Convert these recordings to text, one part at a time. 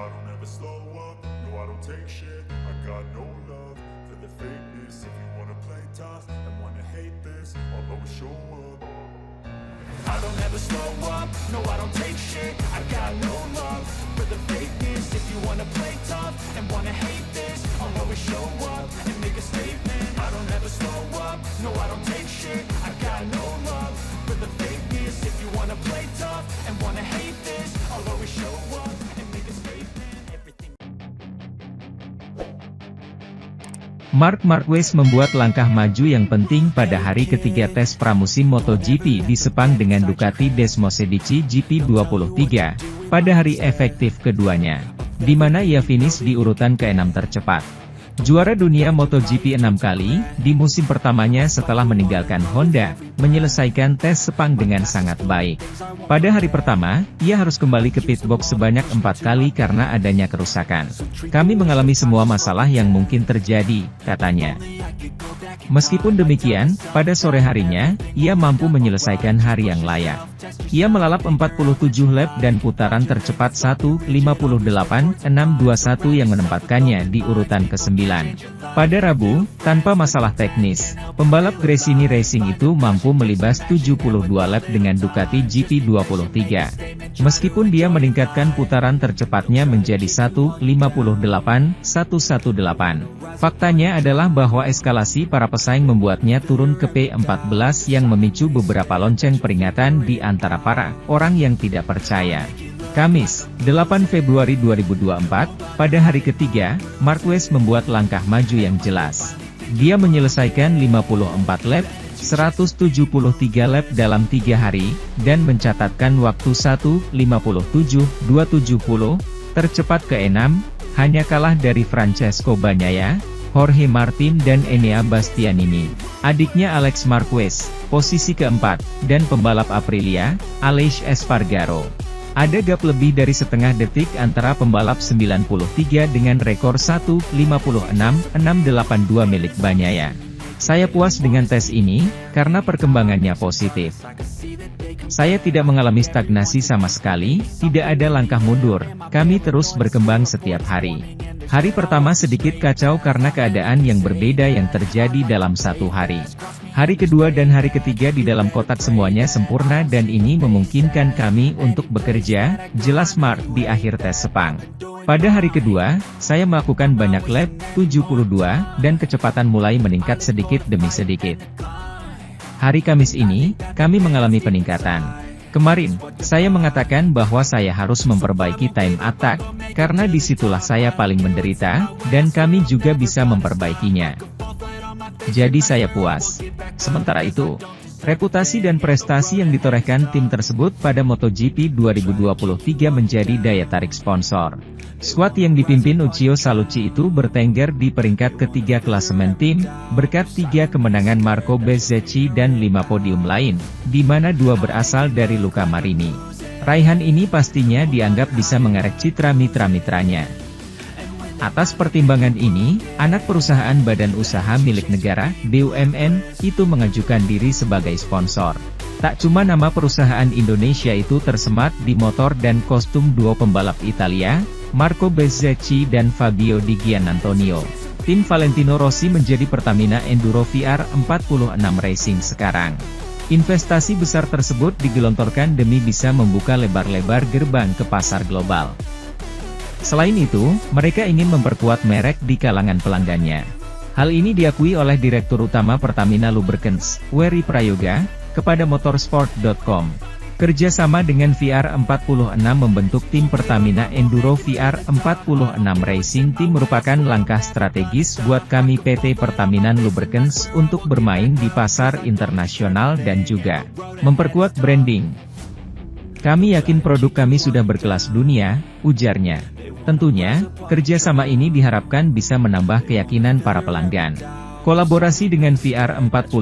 I don't ever slow up, no I don't take shit. I got no love for the fakeness. If you wanna play tough and wanna hate this, I'll always show up. I don't ever slow up, no I don't take shit. I got no love for the fakeness. If you wanna play tough and wanna hate this, I'll always show up and make a statement. I don't ever slow up, no I don't take shit. I got no love for the fakeness. If you wanna play tough and wanna hate this, I'll always show up and make a statement. Everything. Marc Marquez membuat langkah maju yang penting pada hari ketiga tes pramusim MotoGP di Sepang dengan Ducati Desmosedici GP23, pada hari efektif keduanya, di mana ia finish di urutan ke-6 tercepat. Juara dunia MotoGP 6 kali, di musim pertamanya setelah meninggalkan Honda, menyelesaikan tes Sepang dengan sangat baik. Pada hari pertama, ia harus kembali ke pit box sebanyak 4 kali karena adanya kerusakan. Kami mengalami semua masalah yang mungkin terjadi, katanya. Meskipun demikian, pada sore harinya, ia mampu menyelesaikan hari yang layak. Ia melalap 47 lap dan putaran tercepat 1:58.621 yang menempatkannya di urutan ke-9. Pada Rabu, tanpa masalah teknis, pembalap Gresini Racing itu mampu melibas 72 lap dengan Ducati GP23. Meskipun dia meningkatkan putaran tercepatnya menjadi 1:58.118. Faktanya adalah bahwa eskalasi para pesaing membuatnya turun ke P14 yang memicu beberapa lonceng peringatan di antara para orang yang tidak percaya. Kamis, 8 Februari 2024, pada hari ketiga, Marquez membuat langkah maju yang jelas. Dia menyelesaikan 54 lap, 173 lap dalam 3 hari, dan mencatatkan waktu 1:57.270, tercepat ke-6, hanya kalah dari Francesco Bagnaia, Jorge Martin dan Enea Bastianini, adiknya Alex Marquez, posisi keempat, dan pembalap Aprilia, Aleix Espargaro. Ada gap lebih dari setengah detik antara pembalap 93 dengan rekor 1:56.682 milik Bagnaia. Saya puas dengan tes ini, karena perkembangannya positif. Saya tidak mengalami stagnasi sama sekali, tidak ada langkah mundur, kami terus berkembang setiap hari. Hari pertama sedikit kacau karena keadaan yang berbeda yang terjadi dalam satu hari. Hari kedua dan hari ketiga di dalam kotak semuanya sempurna dan ini memungkinkan kami untuk bekerja, jelas Marc di akhir tes Sepang. Pada hari kedua, saya melakukan banyak lap, 72, dan kecepatan mulai meningkat sedikit demi sedikit. Hari Kamis ini, kami mengalami peningkatan. Kemarin, saya mengatakan bahwa saya harus memperbaiki time attack, karena disitulah saya paling menderita, dan kami juga bisa memperbaikinya. Jadi saya puas. Sementara itu, reputasi dan prestasi yang ditorehkan tim tersebut pada MotoGP 2023 menjadi daya tarik sponsor. Skuad yang dipimpin Uccio Salucci itu bertengger di peringkat ketiga klasemen tim, berkat 3 kemenangan Marco Bezzecchi dan 5 podium lain, di mana 2 berasal dari Luca Marini. Raihan ini pastinya dianggap bisa mengerek citra mitra-mitranya. Atas pertimbangan ini, anak perusahaan badan usaha milik negara, BUMN, itu mengajukan diri sebagai sponsor. Tak cuma nama perusahaan Indonesia itu tersemat di motor dan kostum duo pembalap Italia, Marco Bezzecchi dan Fabio Di Giannantonio. Tim Valentino Rossi menjadi Pertamina Enduro VR46 Racing sekarang. Investasi besar tersebut digelontorkan demi bisa membuka lebar-lebar gerbang ke pasar global. Selain itu, mereka ingin memperkuat merek di kalangan pelanggannya. Hal ini diakui oleh Direktur Utama Pertamina Lubricants, Wery Prayoga, kepada motorsport.com. Kerjasama dengan VR46 membentuk tim Pertamina Enduro VR46 Racing Team merupakan langkah strategis buat kami PT Pertamina Lubricants untuk bermain di pasar internasional dan juga memperkuat branding. Kami yakin produk kami sudah berkelas dunia, ujarnya. Tentunya, kerjasama ini diharapkan bisa menambah keyakinan para pelanggan. Kolaborasi dengan VR46,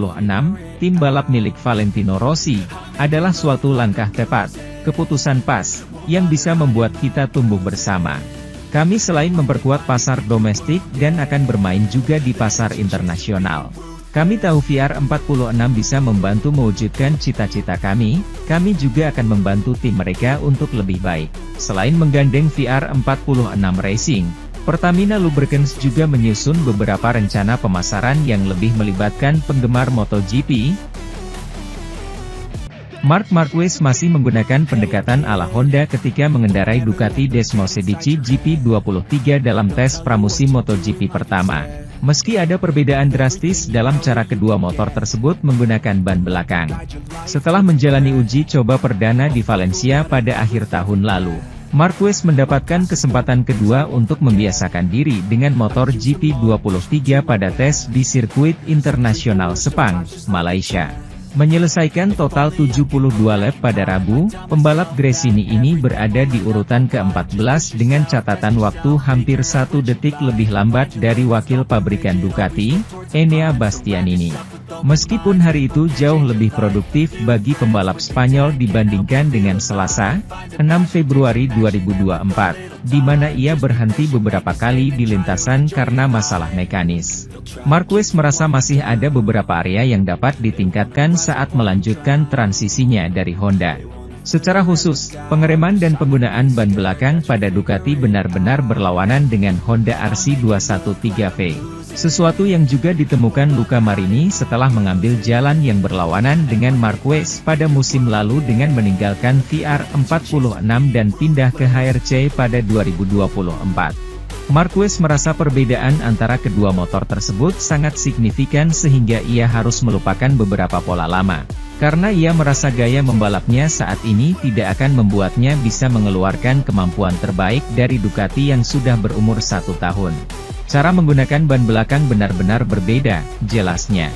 tim balap milik Valentino Rossi, adalah suatu langkah tepat, keputusan pas, yang bisa membuat kita tumbuh bersama. Kami selain memperkuat pasar domestik dan akan bermain juga di pasar internasional. Kami tahu VR46 bisa membantu mewujudkan cita-cita kami juga akan membantu tim mereka untuk lebih baik. Selain menggandeng VR46 Racing, Pertamina Lubricants juga menyusun beberapa rencana pemasaran yang lebih melibatkan penggemar MotoGP. Marc Marquez masih menggunakan pendekatan ala Honda ketika mengendarai Ducati Desmosedici GP23 dalam tes pramusim MotoGP pertama. Meski ada perbedaan drastis dalam cara kedua motor tersebut menggunakan ban belakang. Setelah menjalani uji coba perdana di Valencia pada akhir tahun lalu, Marquez mendapatkan kesempatan kedua untuk membiasakan diri dengan motor GP23 pada tes di sirkuit internasional Sepang, Malaysia. Menyelesaikan total 72 lap pada Rabu, pembalap Gresini ini berada di urutan ke-14 dengan catatan waktu hampir 1 detik lebih lambat dari wakil pabrikan Ducati, Enea Bastianini. Meskipun hari itu jauh lebih produktif bagi pembalap Spanyol dibandingkan dengan Selasa, 6 Februari 2024, di mana ia berhenti beberapa kali di lintasan karena masalah mekanis. Marquez merasa masih ada beberapa area yang dapat ditingkatkan saat melanjutkan transisinya dari Honda. Secara khusus, pengereman dan penggunaan ban belakang pada Ducati benar-benar berlawanan dengan Honda RC213V. Sesuatu yang juga ditemukan Luca Marini setelah mengambil jalan yang berlawanan dengan Marquez pada musim lalu dengan meninggalkan VR46 dan pindah ke HRC pada 2024. Marquez merasa perbedaan antara kedua motor tersebut sangat signifikan sehingga ia harus melupakan beberapa pola lama. Karena ia merasa gaya membalapnya saat ini tidak akan membuatnya bisa mengeluarkan kemampuan terbaik dari Ducati yang sudah berumur 1 tahun. Cara menggunakan ban belakang benar-benar berbeda, jelasnya.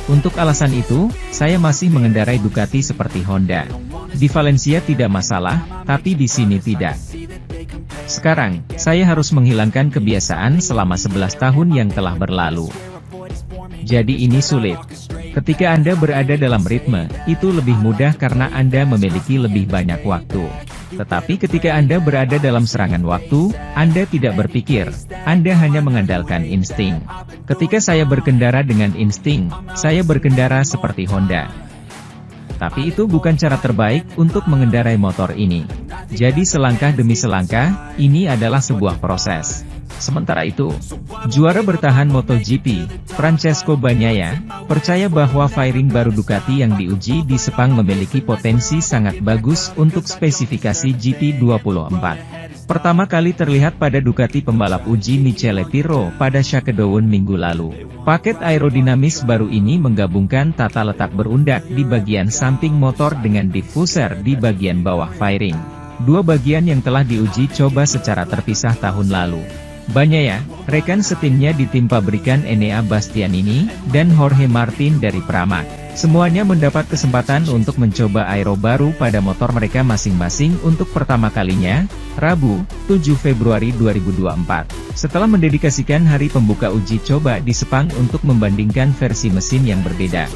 Untuk alasan itu, saya masih mengendarai Ducati seperti Honda. Di Valencia tidak masalah, tapi di sini tidak. Sekarang, saya harus menghilangkan kebiasaan selama 11 tahun yang telah berlalu. Jadi ini sulit. Ketika Anda berada dalam ritme, itu lebih mudah karena Anda memiliki lebih banyak waktu. Tetapi ketika Anda berada dalam serangan waktu, Anda tidak berpikir, Anda hanya mengandalkan insting. Ketika saya berkendara dengan insting, saya berkendara seperti Honda. Tapi itu bukan cara terbaik untuk mengendarai motor ini. Jadi selangkah demi selangkah, ini adalah sebuah proses. Sementara itu, juara bertahan MotoGP, Francesco Bagnaia, percaya bahwa fairing baru Ducati yang diuji di Sepang memiliki potensi sangat bagus untuk spesifikasi GP24. Pertama kali terlihat pada Ducati pembalap uji Michele Pirro pada Shakedown minggu lalu. Paket aerodinamis baru ini menggabungkan tata letak berundak di bagian samping motor dengan diffuser di bagian bawah fairing. Dua bagian yang telah diuji coba secara terpisah tahun lalu. Bagnaia, rekan setimnya di tim pabrikan Enea Bastianini, dan Jorge Martin dari Pramac. Semuanya mendapat kesempatan untuk mencoba aero baru pada motor mereka masing-masing untuk pertama kalinya, Rabu, 7 Februari 2024. Setelah mendedikasikan hari pembuka uji coba di Sepang untuk membandingkan versi mesin yang berbeda.